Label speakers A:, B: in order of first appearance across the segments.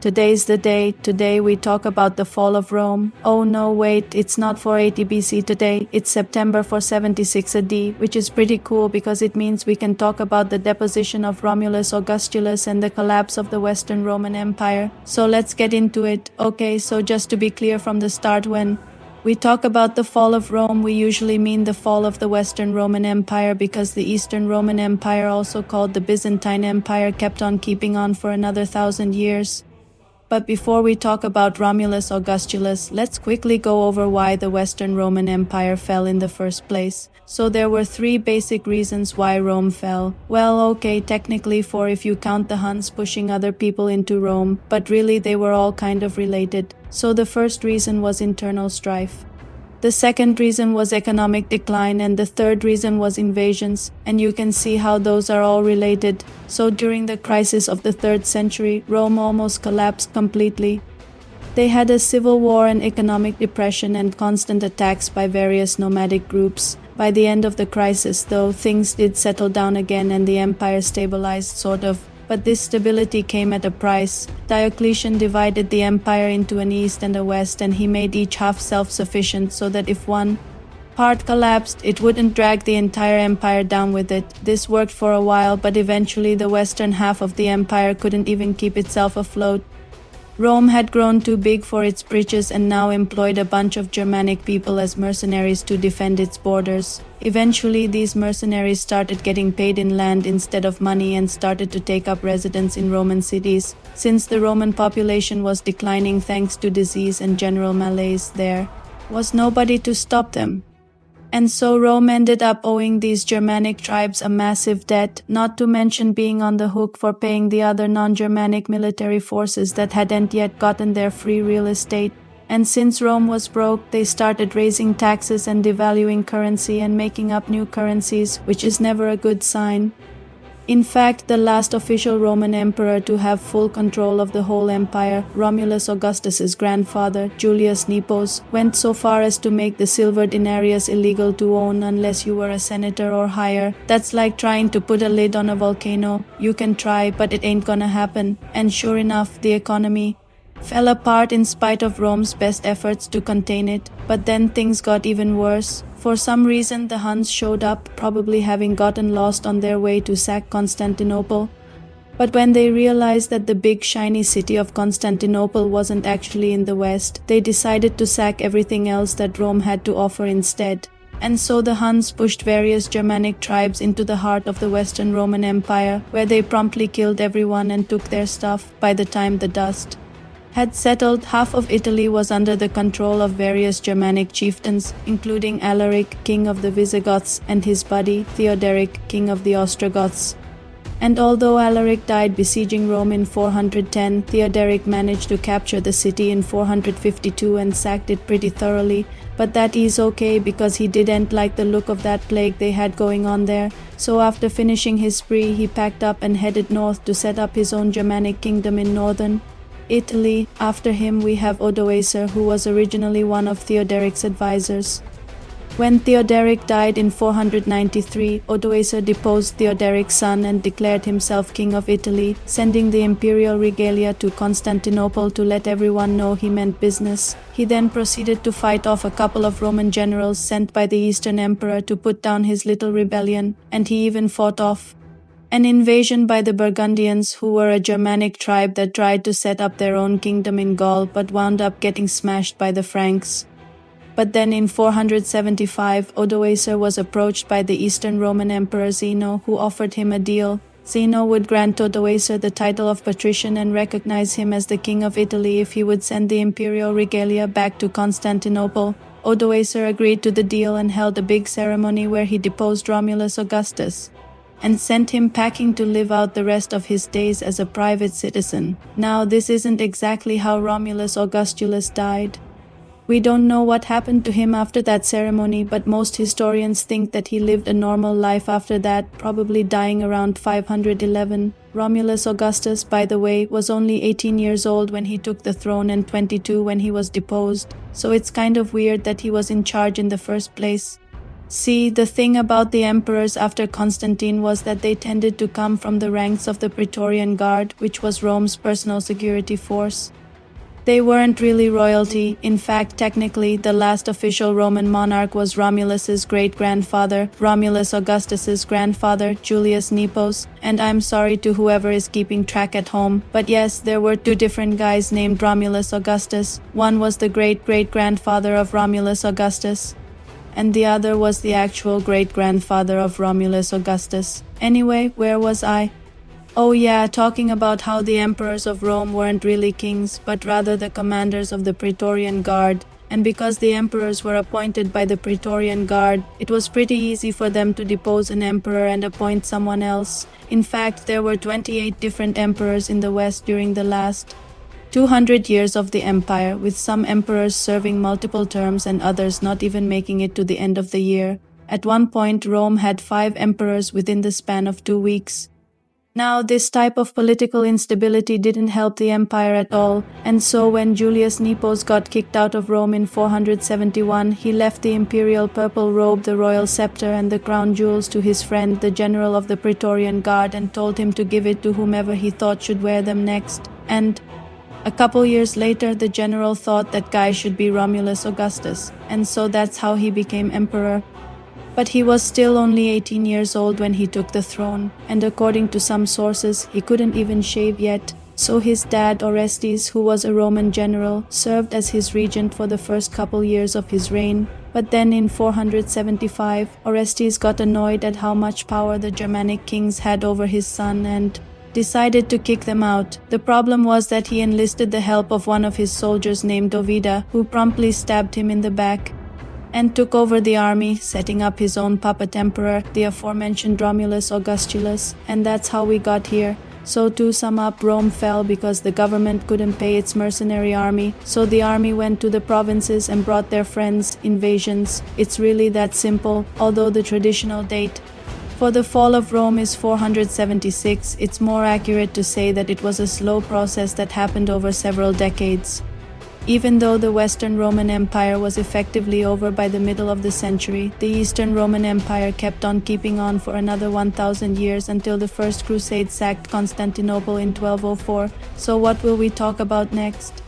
A: Today's the day. Today we talk about the fall of Rome. Oh no, wait, it's not 480 BC today, it's September 476 AD, which is pretty cool because it means we can talk about the deposition of Romulus Augustulus and the collapse of the Western Roman Empire. So let's get into it. Okay, so just to be clear from the start, when we talk about the fall of Rome, we usually mean the fall of the Western Roman Empire because the Eastern Roman Empire, also called the Byzantine Empire, kept on keeping on for another 1,000 years. But before we talk about Romulus Augustulus, let's quickly go over why the Western Roman Empire fell in the first place. So there were 3 basic reasons why Rome fell. Well, okay, technically 4 if you count the Huns pushing other people into Rome, but really they were all kind of related. So the first reason was internal strife. The second reason was economic decline, and the third reason was invasions, and you can see how those are all related. So during the crisis of the 3rd century, Rome almost collapsed completely. They had a civil war and economic depression and constant attacks by various nomadic groups. By the end of the crisis, though, things did settle down again and the empire stabilized, sort of. But this stability came at a price. Diocletian divided the empire into an east and a west, and he made each half self-sufficient so that if one part collapsed, it wouldn't drag the entire empire down with it. This worked for a while, but eventually the western half of the empire couldn't even keep itself afloat. Rome had grown too big for its britches and now employed a bunch of Germanic people as mercenaries to defend its borders. Eventually, these mercenaries started getting paid in land instead of money and started to take up residence in Roman cities. Since the Roman population was declining thanks to disease and general malaise, there was nobody to stop them. And so Rome ended up owing these Germanic tribes a massive debt, not to mention being on the hook for paying the other non-Germanic military forces that hadn't yet gotten their free real estate. And since Rome was broke, they started raising taxes and devaluing currency and making up new currencies, which is never a good sign. In fact, the last official Roman emperor to have full control of the whole empire, Romulus Augustus's grandfather, Julius Nepos, went so far as to make the silver denarius illegal to own unless you were a senator or higher. That's like trying to put a lid on a volcano. You can try, but it ain't gonna happen. And sure enough, the economy fell apart in spite of Rome's best efforts to contain it. But then things got even worse. For some reason, the Huns showed up, probably having gotten lost on their way to sack Constantinople. But when they realized that the big shiny city of Constantinople wasn't actually in the west, they decided to sack everything else that Rome had to offer instead. And so the Huns pushed various Germanic tribes into the heart of the Western Roman Empire, where they promptly killed everyone and took their stuff. By the time the dust had settled, half of Italy was under the control of various Germanic chieftains, including Alaric, king of the Visigoths, and his buddy, Theodoric, king of the Ostrogoths. And although Alaric died besieging Rome in 410, Theodoric managed to capture the city in 452 and sacked it pretty thoroughly. But that is okay because he didn't like the look of that plague they had going on there. So after finishing his spree, he packed up and headed north to set up his own Germanic kingdom in northern Italy. After him we have Odoacer, who was originally one of Theodoric's advisors. When Theodoric died in 493, Odoacer deposed Theodoric's son and declared himself king of Italy, sending the imperial regalia to Constantinople to let everyone know he meant business. He then proceeded to fight off a couple of Roman generals sent by the Eastern Emperor to put down his little rebellion, and he even fought off an invasion by the Burgundians, who were a Germanic tribe that tried to set up their own kingdom in Gaul but wound up getting smashed by the Franks. But then in 475, Odoacer was approached by the Eastern Roman Emperor Zeno, who offered him a deal. Zeno would grant Odoacer the title of patrician and recognize him as the king of Italy if he would send the imperial regalia back to Constantinople. Odoacer agreed to the deal and held a big ceremony where he deposed Romulus Augustus and sent him packing to live out the rest of his days as a private citizen. Now, this isn't exactly how Romulus Augustulus died. We don't know what happened to him after that ceremony, but most historians think that he lived a normal life after that, probably dying around 511. Romulus Augustus, by the way, was only 18 years old when he took the throne and 22 when he was deposed, so it's kind of weird that he was in charge in the first place. See, the thing about the emperors after Constantine was that they tended to come from the ranks of the Praetorian Guard, which was Rome's personal security force. They weren't really royalty. In fact, technically, the last official Roman monarch was Romulus's great-grandfather, Romulus Augustus's grandfather, Julius Nepos, and I'm sorry to whoever is keeping track at home, but yes, there were two different guys named Romulus Augustus. One was the great-great-grandfather of Romulus Augustus, and the other was the actual great-grandfather of Romulus Augustus. Anyway, where was I? Oh yeah, talking about how the emperors of Rome weren't really kings, but rather the commanders of the Praetorian Guard, and because the emperors were appointed by the Praetorian Guard, it was pretty easy for them to depose an emperor and appoint someone else. In fact, there were 28 different emperors in the West during the last 200 years of the empire, with some emperors serving multiple terms and others not even making it to the end of the year. At one point, Rome had 5 emperors within the span of 2 weeks. Now, this type of political instability didn't help the empire at all, and so when Julius Nepos got kicked out of Rome in 471, he left the imperial purple robe, the royal scepter, and the crown jewels to his friend, the general of the Praetorian Guard, and told him to give it to whomever he thought should wear them next. And a couple years later, the general thought that guy should be Romulus Augustus, and so that's how he became emperor. But he was still only 18 years old when he took the throne, and according to some sources, he couldn't even shave yet. So his dad, Orestes, who was a Roman general, served as his regent for the first couple years of his reign. But then in 475, Orestes got annoyed at how much power the Germanic kings had over his son and decided to kick them out. The problem was that he enlisted the help of one of his soldiers named Ovida, who promptly stabbed him in the back and took over the army, setting up his own puppet emperor, the aforementioned Romulus Augustulus, and that's how we got here. So to sum up, Rome fell because the government couldn't pay its mercenary army, so the army went to the provinces and brought their friends, invasions. It's really that simple, although the traditional date for the fall of Rome is 476, it's more accurate to say that it was a slow process that happened over several decades. Even though the Western Roman Empire was effectively over by the middle of the century, the Eastern Roman Empire kept on keeping on for another 1,000 years until the First Crusade sacked Constantinople in 1204. So what will we talk about next?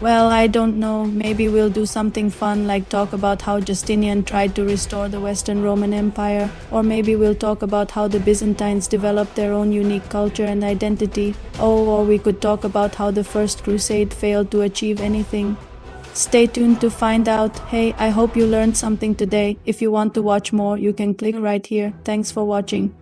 A: Well, I don't know, maybe we'll do something fun like talk about how Justinian tried to restore the Western Roman Empire, or maybe we'll talk about how the Byzantines developed their own unique culture and identity. Oh, or we could talk about how the First Crusade failed to achieve anything. Stay tuned to find out. Hey, I hope you learned something today. If you want to watch more, you can click right here. Thanks for watching.